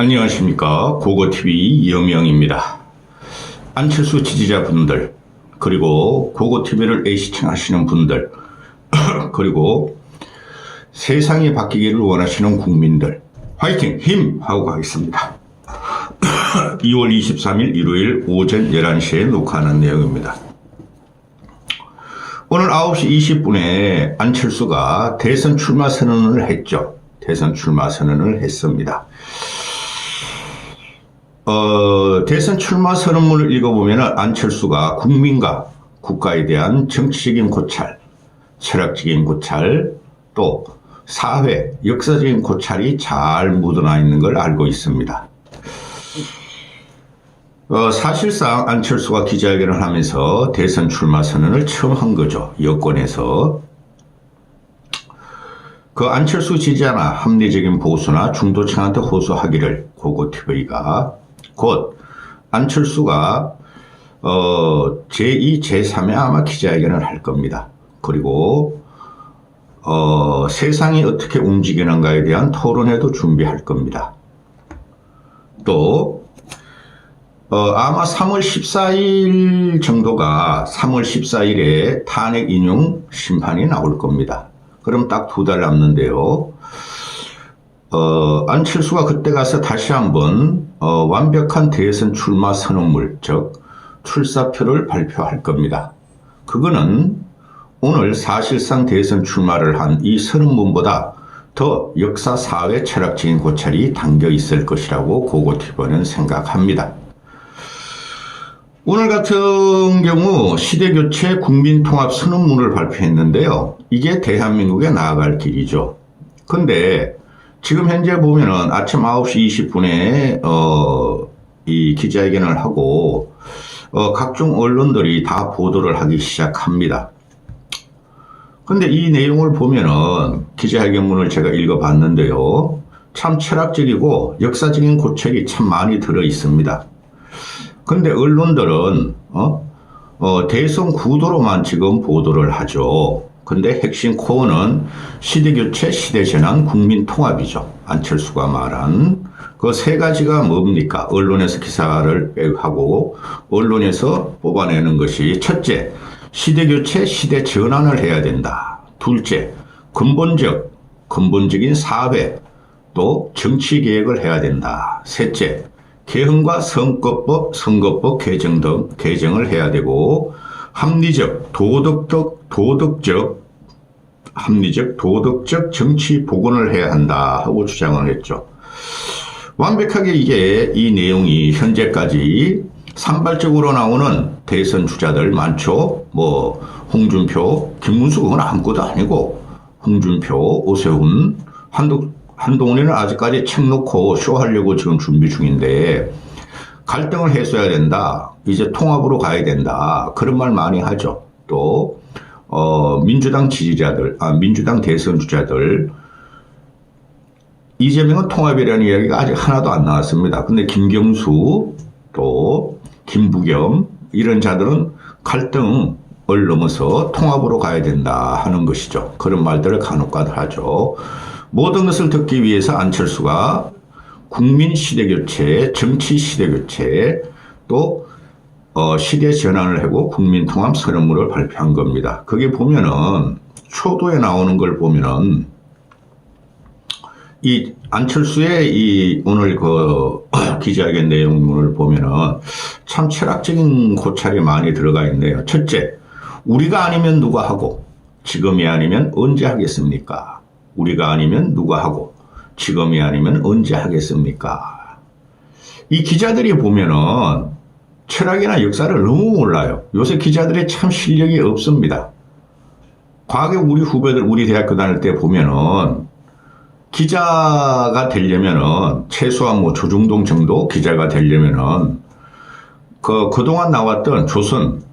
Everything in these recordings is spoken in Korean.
안녕하십니까. 고고TV 이영명입니다. 안철수 지지자분들, 그리고 고고TV를 애시청하시는 분들, 그리고 세상이 바뀌기를 원하시는 국민들, 화이팅! 힘! 하고 가겠습니다. 2월 23일 일요일 오전 11시에 녹화하는 내용입니다. 오늘 9시 20분에 안철수가 대선 출마 선언을 했죠. 대선 출마 선언을 했습니다. 대선 출마 선언문을 읽어보면 안철수가 국민과 국가에 대한 정치적인 고찰, 철학적인 고찰, 또 사회, 역사적인 고찰이 잘 묻어나 있는 걸 알고 있습니다. 사실상 안철수가 기자회견을 하면서 대선 출마 선언을 처음 한 거죠. 여권에서. 그 안철수 지지자나 합리적인 보수나 중도층한테 호소하기를 고고TV가 곧 안철수가 제2, 제3회 아마 기자회견을 할 겁니다. 그리고 세상이 어떻게 움직이는가에 대한 토론회도 준비할 겁니다. 또 아마 3월 14일 정도가 3월 14일에 탄핵 인용 심판이 나올 겁니다. 그럼 딱 2달 남는데요. 안철수가 그때 가서 다시 한번 완벽한 대선 출마 선언물, 즉 출사표를 발표할 겁니다. 그거는 오늘 사실상 대선 출마를 한 이 선언문보다 더 역사, 사회, 철학적인 고찰이 담겨 있을 것이라고 고고TV는 생각합니다. 오늘 같은 경우 시대교체 국민통합 선언문을 발표했는데요. 이게 대한민국에 나아갈 길이죠. 근데 지금 현재 보면은 아침 9시 20분에 이 기자회견을 하고 각종 언론들이 다 보도를 하기 시작합니다. 근데 이 내용을 보면은 기자회견문을 제가 읽어봤는데요. 참 철학적이고 역사적인 고찰이 참 많이 들어 있습니다. 근데 언론들은 대선 구도로만 지금 보도를 하죠. 근데 핵심 코어는 시대교체, 시대전환, 국민통합이죠. 안철수가 말한 그 세 가지가 뭡니까? 언론에서 기사를 하고 언론에서 뽑아내는 것이 첫째, 시대교체, 시대전환을 해야 된다. 둘째, 근본적인 사회 또 정치개혁을 해야 된다. 셋째, 개헌과 선거법 개정 등 개정을 해야 되고 합리적 도덕적 정치 복원을 해야 한다 하고 주장을 했죠. 완벽하게 이 내용이 현재까지 산발적으로 나오는 대선 주자들 많죠. 뭐 홍준표, 김문수 그건 아무것도 아니고 홍준표, 오세훈, 한동훈이는 아직까지 책 놓고 쇼하려고 지금 준비 중인데 갈등을 해소해야 된다. 이제 통합으로 가야 된다. 그런 말 많이 하죠. 또 민주당 지지자들, 민주당 대선 주자들 이재명은 통합이라는 이야기가 아직 하나도 안 나왔습니다. 근데 김경수 또 김부겸 이런 자들은 갈등을 넘어서 통합으로 가야 된다 하는 것이죠. 그런 말들을 간혹가다 하죠. 모든 것을 듣기 위해서 안철수가 국민 시대교체, 정치 시대교체, 또 시대 전환을 하고 국민통합 선언문을 발표한 겁니다. 그게 보면은 초도에 나오는 걸 보면은 이 안철수의 이 오늘 그 기자회견 내용문을 보면은 참 철학적인 고찰이 많이 들어가 있네요. 첫째, 우리가 아니면 누가 하고 지금이 아니면 언제 하겠습니까? 우리가 아니면 누가 하고 지금이 아니면 언제 하겠습니까? 이 기자들이 보면은 철학이나 역사를 너무 몰라요. 요새 기자들이 참 실력이 없습니다. 과거에 우리 후배들 우리 대학교 다닐 때 보면은 기자가 되려면은 최소한 뭐 조중동 정도 기자가 되려면은 그동안 나왔던 조선,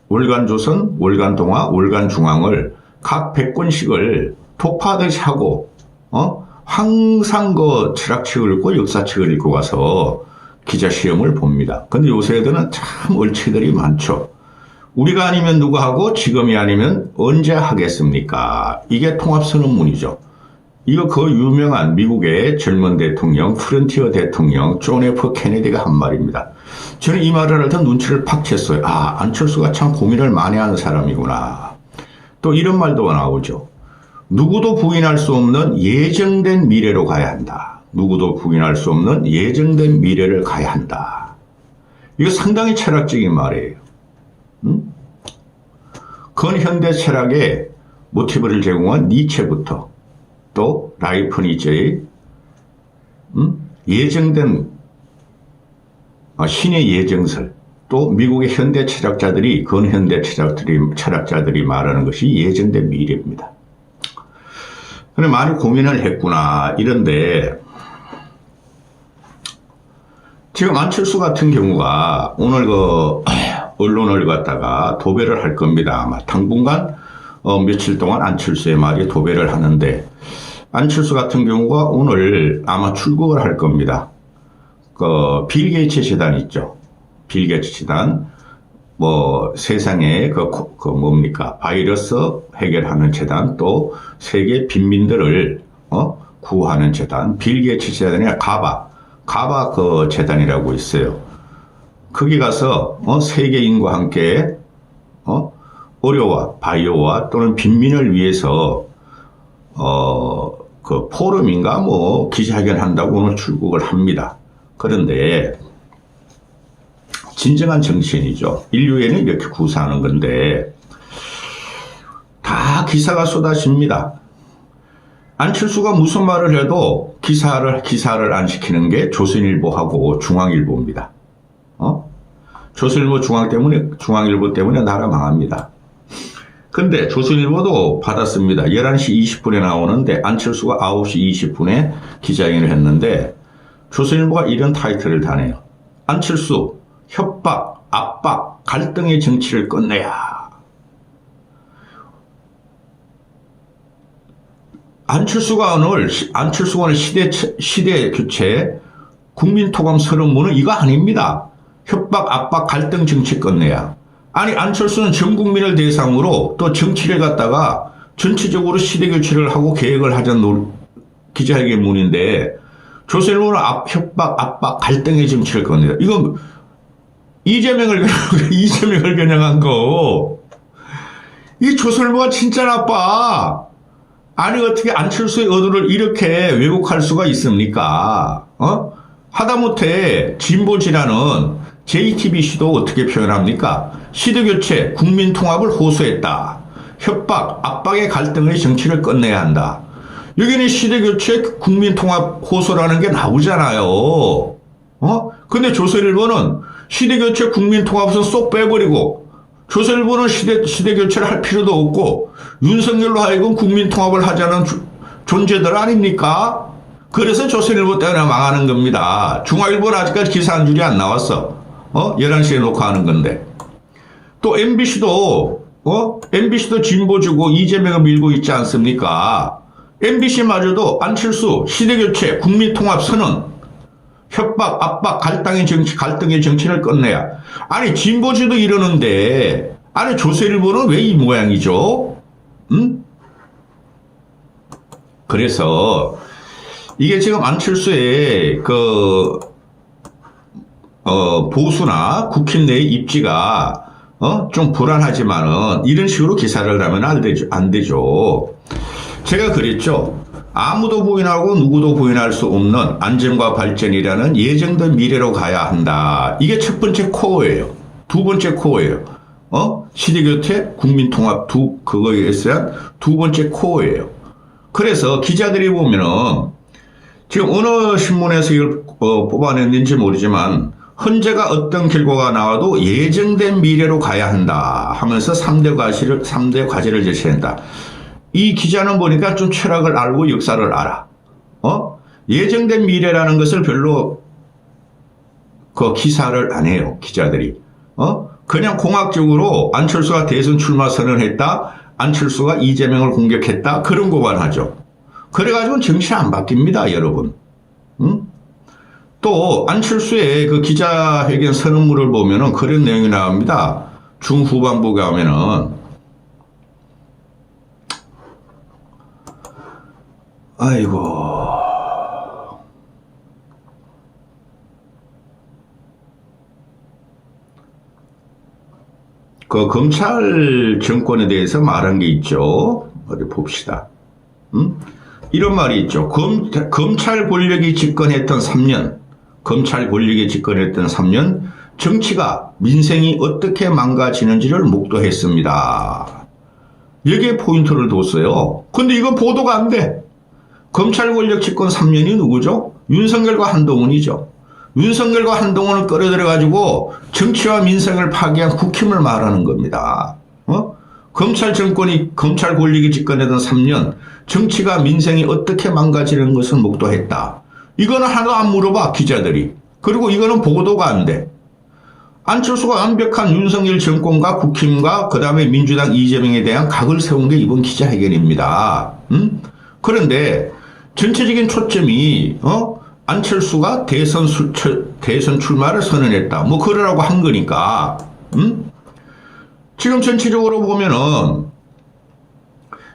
월간조선, 월간동화, 월간중앙을 각 100권씩을 독파하듯이 하고 항상 그 철학책을 읽고 역사책을 읽고 가서 기자 시험을 봅니다. 근데 요새 애들은 참 얼치들이 많죠. 우리가 아니면 누가 하고 지금이 아니면 언제 하겠습니까? 이게 통합선언문이죠. 이거 그 유명한 미국의 젊은 대통령, 프런티어 대통령 존 F 케네디가 한 말입니다. 저는 이 말을 할 때 눈치를 팍 챘어요. 아, 안철수가 참 고민을 많이 하는 사람이구나. 또 이런 말도 나오죠. 누구도 부인할 수 없는 예정된 미래로 가야 한다. 누구도 부인할 수 없는 예정된 미래를 가야 한다. 이거 상당히 철학적인 말이에요. 근현대 철학의 모티브를 제공한 니체부터 또 라이프 니체의 예정된 신의 예정설, 또 미국의 현대 철학자들이 근현대 철학자들이 말하는 것이 예정된 미래입니다. 근데 많이 고민을 했구나 이런데 지금 안철수 같은 경우가 오늘 그 언론을 갖다가 도배를 할 겁니다. 아마 당분간 며칠 동안 안철수의 말이 도배를 하는데 안철수 같은 경우가 오늘 아마 출국을 할 겁니다. 그 빌 게이츠 재단 있죠. 빌 게이츠 재단 뭐 세상에 그 뭡니까 바이러스 해결하는 재단 또 세계 빈민들을 구하는 재단 빌 게이츠 재단이 가바 그 재단이라고 있어요. 거기 가서 세계인과 함께 의료와 바이오와 또는 빈민을 위해서 그 포럼인가 뭐 기자회견 한다고 오늘 출국을 합니다. 그런데 진정한 정치인이죠. 인류에는 이렇게 구사하는 건데 다 기사가 쏟아집니다. 안철수가 무슨 말을 해도 기사를 안 시키는 게 조선일보하고 중앙일보입니다. 조선일보 중앙일보 때문에 나라 망합니다. 근데 조선일보도 받았습니다. 11시 20분에 나오는데 안철수가 9시 20분에 기자회견을 했는데 조선일보가 이런 타이틀을 다네요. 안철수 협박, 압박, 갈등의 정치를 끝내야. 안철수가 오늘 시대 교체 국민토감 선언문은 이거 아닙니다. 협박, 압박, 갈등 정치 끝내야. 아니 안철수는 전 국민을 대상으로 또 정치를 갖다가 전체적으로 시대 교체를 하고 계획을 하자는 기자회견문인데 조선일보는 협박, 압박, 갈등의 정치를 끝내야. 이건 이재명을 겨냥한 거. 이 조선일보가 진짜 나빠. 아니 어떻게 안철수의 의도를 이렇게 왜곡할 수가 있습니까? 하다못해 진보지라는 JTBC도 어떻게 표현합니까? 시대교체, 국민통합을 호소했다. 협박, 압박의 갈등의 정치를 끝내야 한다. 여기는 시대교체, 국민통합 호소라는 게 나오잖아요. 근데 조선일보는 시대교체, 국민통합은 쏙 빼버리고 조선일보는 시대교체를 할 필요도 없고 윤석열로 하여금 국민통합을 하자는 존재들 아닙니까? 그래서 조선일보 때문에 망하는 겁니다. 중앙일보는 아직까지 기사 한 줄이 안 나왔어. 11시에 녹화하는 건데. 또 MBC도 진보주고 이재명을 밀고 있지 않습니까? MBC마저도 안철수 시대교체 국민통합 선언 협박, 압박, 갈등의 정치를 끝내야. 아니 진보주도 이러는데 아니 조선일보는 왜 이 모양이죠? 그래서 이게 지금 안철수의 보수나 국힘 내의 입지가 좀 불안하지만은 이런 식으로 기사를 하면 안 되죠. 제가 그랬죠. 아무도 부인하고 누구도 부인할 수 없는 안전과 발전이라는 예정된 미래로 가야 한다. 이게 첫 번째 코어예요. 두 번째 코어예요. 시대교체, 국민통합 그거에 대한 두 번째 코어예요. 그래서 기자들이 보면은 지금 어느 신문에서 이걸 뽑아냈는지 모르지만 헌재가 어떤 결과가 나와도 예정된 미래로 가야 한다 하면서 3대 과제를 제시한다. 이 기자는 보니까 좀 철학을 알고 역사를 알아. 예정된 미래라는 것을 별로 기사를 안 해요. 기자들이. 그냥 공학적으로 안철수가 대선 출마 선언했다. 안철수가 이재명을 공격했다. 그런 거만 하죠. 그래가지고는 정치 안 바뀝니다, 여러분. 또 안철수의 그 기자회견 선언문을 보면은 그런 내용이 나옵니다. 중후반부에 가면은 아이고. 그 검찰 정권에 대해서 말한 게 있죠. 어디 봅시다. 이런 말이 있죠. 검찰 권력이 집권했던 3년, 검찰 권력이 집권했던 3년, 정치가 민생이 어떻게 망가지는지를 목도했습니다. 여기에 포인트를 뒀어요. 근데 이거 보도가 안 돼. 검찰 권력 집권 3년이 누구죠? 윤석열과 한동훈이죠. 윤석열과 한동훈을 끌어들여가지고 정치와 민생을 파괴한 국힘을 말하는 겁니다. 검찰 권력이 집권하던 3년, 정치가 민생이 어떻게 망가지는 것을 목도했다. 이거는 하나도 안 물어봐, 기자들이. 그리고 이거는 보도가 안 돼. 안철수가 완벽한 윤석열 정권과 국힘과 그 다음에 민주당 이재명에 대한 각을 세운 게 이번 기자회견입니다. 그런데 전체적인 초점이 안철수가 대선 출마를 선언했다. 뭐 그러라고 한 거니까. 지금 전체적으로 보면은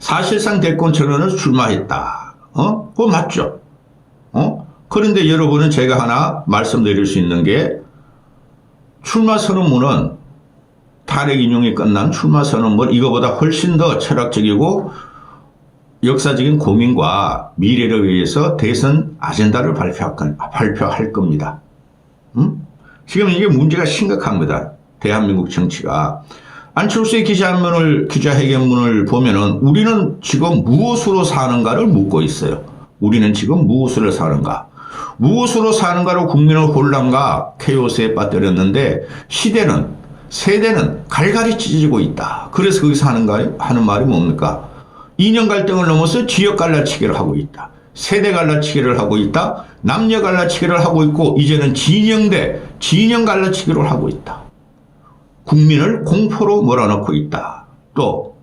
사실상 대권 전원을 출마했다. 그거 맞죠? 그런데 여러분은 제가 하나 말씀드릴 수 있는 게 출마 선언문은 탄핵 인용이 끝난 출마 선언문 이거보다 훨씬 더 철학적이고 역사적인 고민과 미래를 위해서 대선 아젠다를 발표할 겁니다. 지금 이게 문제가 심각합니다. 대한민국 정치가. 안철수의 기자회견문을 보면은 우리는 지금 무엇으로 사는가를 묻고 있어요. 우리는 지금 무엇으로 사는가. 무엇으로 사는가로 국민의 혼란과 케오스에 빠뜨렸는데 세대는 갈갈이 찢어지고 있다. 그래서 거기서 하는 말이 뭡니까? 이념 갈등을 넘어서 지역 갈라치기를 하고 있다. 세대 갈라치기를 하고 있다. 남녀 갈라치기를 하고 있고 이제는 진영 갈라치기를 하고 있다. 국민을 공포로 몰아넣고 있다. 또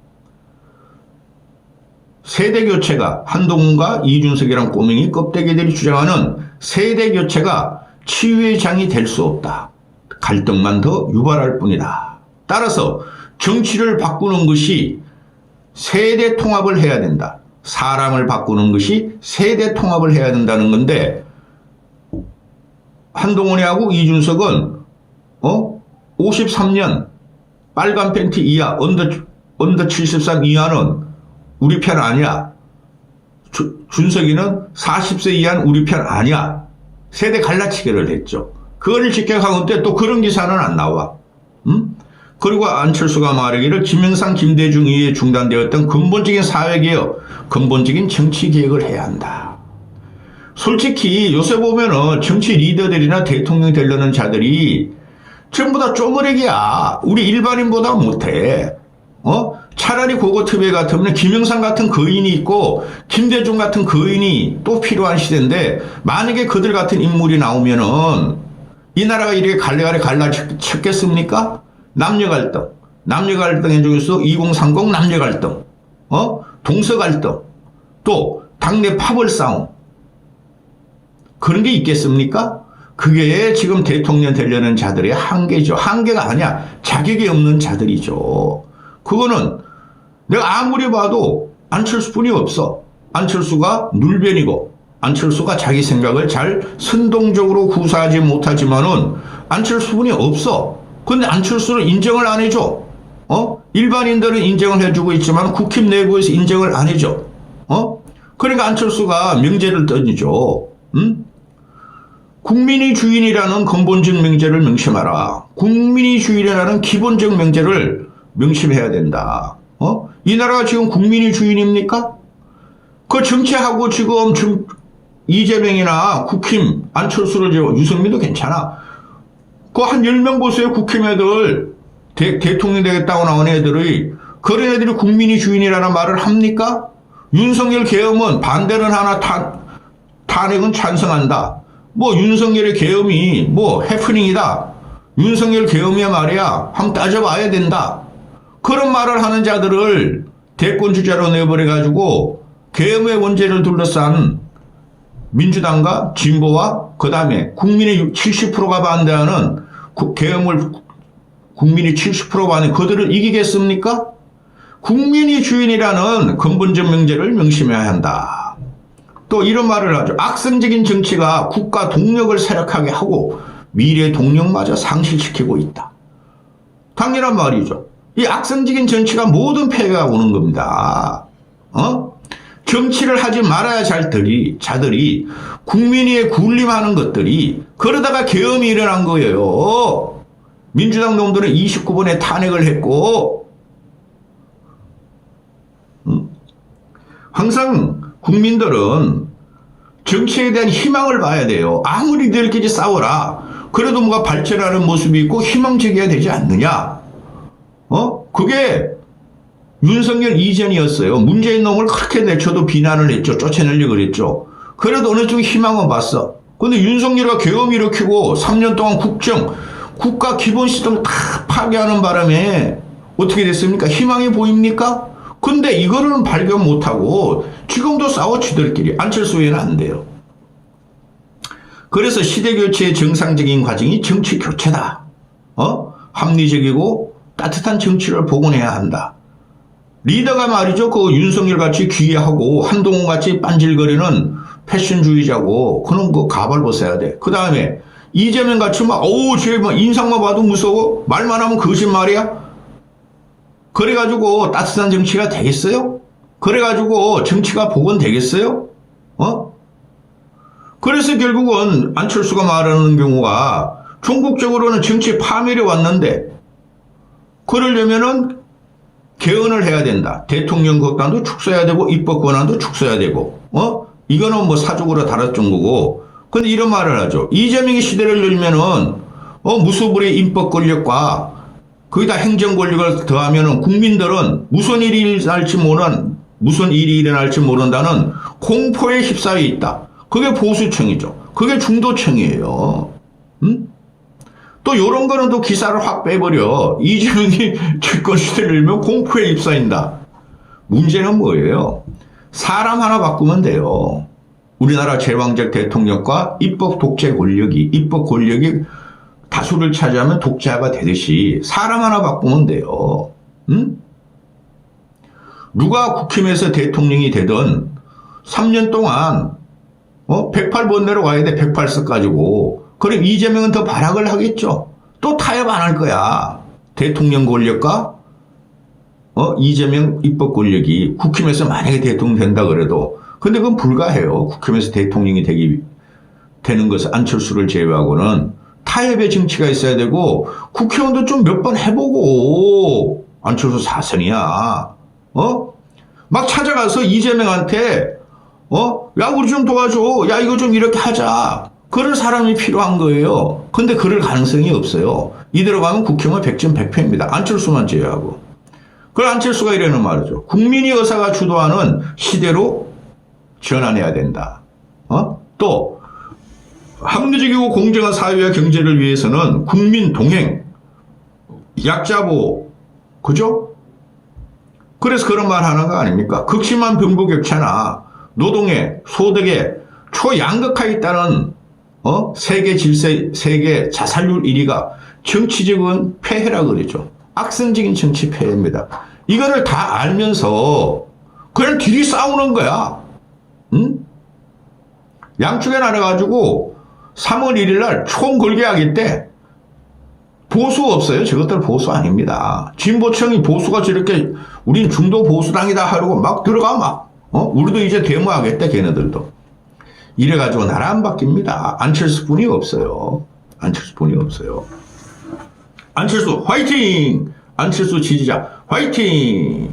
세대교체가 한동훈과 이준석이란 꼬맹이 껍데기들이 주장하는 세대교체가 치유의 장이 될 수 없다. 갈등만 더 유발할 뿐이다. 따라서 정치를 바꾸는 것이 세대 통합을 해야 된다. 사람을 바꾸는 것이 세대 통합을 해야 된다는 건데 한동훈이하고 이준석은 53년 빨간 팬티 이하 언더 73 이하는 우리 편 아니야. 준석이는 40세 이하는 우리 편 아니야. 세대 갈라치기를 했죠. 그거를 직격하는데 또 그런 기사는 안 나와. 그리고 안철수가 말하기를 김영삼, 김대중 이후에 중단되었던 근본적인 사회개혁, 근본적인 정치개혁을 해야 한다. 솔직히 요새 보면은 정치 리더들이나 대통령 되려는 자들이 전부 다 쪼무레기야. 우리 일반인보다 못해. 차라리 그거 특혜 같으면 김영삼 같은 거인이 있고 김대중 같은 거인이 또 필요한 시대인데 만약에 그들 같은 인물이 나오면은 이 나라가 이렇게 갈라쳤겠습니까? 남녀 갈등 중에서 2030 남녀 갈등, 동서 갈등, 또 당내 파벌 싸움 그런 게 있겠습니까? 그게 지금 대통령 되려는 자들의 한계죠. 한계가 아니야. 자격이 없는 자들이죠. 그거는 내가 아무리 봐도 안철수뿐이 없어. 안철수가 눌변이고 안철수가 자기 생각을 잘 선동적으로 구사하지 못하지만은 안철수뿐이 없어. 근데 안철수를 인정을 안 해줘. 일반인들은 인정을 해주고 있지만 국힘 내부에서 인정을 안 해줘. 그러니까 안철수가 명제를 던지죠. 국민이 주인이라는 근본적 명제를 명심하라. 국민이 주인이라는 기본적 명제를 명심해야 된다. 이 나라가 지금 국민이 주인입니까? 그 정치하고 지금 이재명이나 국힘, 안철수를 유승민도 괜찮아. 그 한 10명 보세요. 국힘 애들, 대통령 되겠다고 나온 애들이, 그런 애들이 국민이 주인이라는 말을 합니까? 윤석열 계엄은 반대는 하나 탄핵은 찬성한다. 뭐 윤석열의 계엄이 뭐 해프닝이다. 윤석열 계엄이야 말이야. 한번 따져봐야 된다. 그런 말을 하는 자들을 대권 주자로 내버려가지고 계엄의 원죄를 둘러싼 민주당과 진보와 그 다음에 국민의 70%가 반대하는 계엄을 국민이 70% 반대 그들을 이기겠습니까? 국민이 주인이라는 근본적 명제를 명심해야 한다. 또 이런 말을 하죠. 악성적인 정치가 국가 동력을 쇠락하게 하고 미래 동력마저 상실시키고 있다. 당연한 말이죠. 이 악성적인 정치가 모든 폐해가 오는 겁니다. 정치를 하지 말아야 자들이 국민위에 군림하는 것들이 그러다가 계엄이 일어난 거예요. 민주당 놈들은 29번에 탄핵을 했고 항상 국민들은 정치에 대한 희망을 봐야 돼요. 아무리 너희들끼리 싸워라. 그래도 뭔가 발전하는 모습이 있고 희망적이어야 되지 않느냐. 그게 윤석열 이전이었어요. 문재인 놈을 그렇게 내쳐도 비난을 했죠. 쫓아내려고 그랬죠. 그래도 어느 정도 희망은 봤어. 근데 윤석열이가 계엄 일으키고 3년 동안 국가 기본 시스템을 다 파괴하는 바람에 어떻게 됐습니까? 희망이 보입니까? 근데 이거는 발견 못하고 지금도 싸워 지들끼리. 안철수 외에는 안 돼요. 그래서 시대교체의 정상적인 과정이 정치교체다. 합리적이고 따뜻한 정치를 복원해야 한다. 리더가 말이죠. 그 윤석열 같이 귀하고 한동훈 같이 빤질거리는 패션주의자고 그런 거 가발 벗어야 돼. 그 다음에 이재명 같이 쟤 인상만 봐도 무서워. 말만 하면 거짓말이야. 그래가지고 따뜻한 정치가 되겠어요? 그래가지고 정치가 복원되겠어요? 그래서 결국은 안철수가 말하는 경우가 전국적으로는 정치 파멸이 왔는데 그러려면은 개헌을 해야 된다. 대통령 권한도 축소해야 되고 입법 권한도 축소해야 되고 이거는 뭐 사족으로 다뤘던 거고. 근데 이런 말을 하죠. 이재명이 시대를 열면은 무소불위의 입법 권력과 거기다 행정 권력을 더하면은 국민들은 무슨 일이 일어날지 모른다는 공포에 휩싸여 있다. 그게 보수층이죠. 그게 중도층이에요. 또 요런 거는 또 기사를 확 빼버려. 이재명이 집권 시대를 열면 공포에 휩싸인다. 문제는 뭐예요? 사람 하나 바꾸면 돼요. 우리나라 제왕적 대통령과 입법 권력이 다수를 차지하면 독재가 되듯이 사람 하나 바꾸면 돼요. 누가 국힘에서 대통령이 되든 3년 동안 108번대로 가야 돼. 108석 가지고. 그럼 이재명은 더 발악을 하겠죠. 또 타협 안 할 거야. 대통령 권력과 이재명 입법 권력이 국힘에서 만약에 대통령 된다 그래도. 근데 그건 불가해요. 국힘에서 대통령이 되는 것은 안철수를 제외하고는 타협의 정치가 있어야 되고 국회의원도 좀 몇 번 해보고. 안철수 사선이야. 막 찾아가서 이재명한테 야 우리 좀 도와줘. 야 이거 좀 이렇게 하자. 그럴 사람이 필요한 거예요. 근데 그럴 가능성이 없어요. 이대로 가면 국힘은 100점 100패입니다. 안철수만 제외하고. 그걸 안철수가 이러는 말이죠. 국민의 의사가 주도하는 시대로 전환해야 된다. 또 합리적이고 공정한 사회와 경제를 위해서는 국민 동행, 약자 보호, 그죠? 그래서 그런 말 하는 거 아닙니까? 극심한 빈부격차나 노동의 소득의 초양극화에 있다는 세계 질서, 세계 자살률 1위가 정치적인 폐해라 그러죠. 악성적인 정치 폐해입니다. 이거를 다 알면서 그냥 둘이 싸우는 거야. 양쪽에 나눠가지고 3월 1일 날 총 걸게 하겠대. 보수 없어요. 저것들 보수 아닙니다. 진보층이 보수가 저렇게 우린 중도 보수당이다 하려고 막 들어가 우리도 이제 데모하겠대 걔네들도. 이래가지고 나라 안 바뀝니다. 안철수뿐이 없어요. 안철수뿐이 없어요. 안철수 화이팅! 안철수 지지자 화이팅!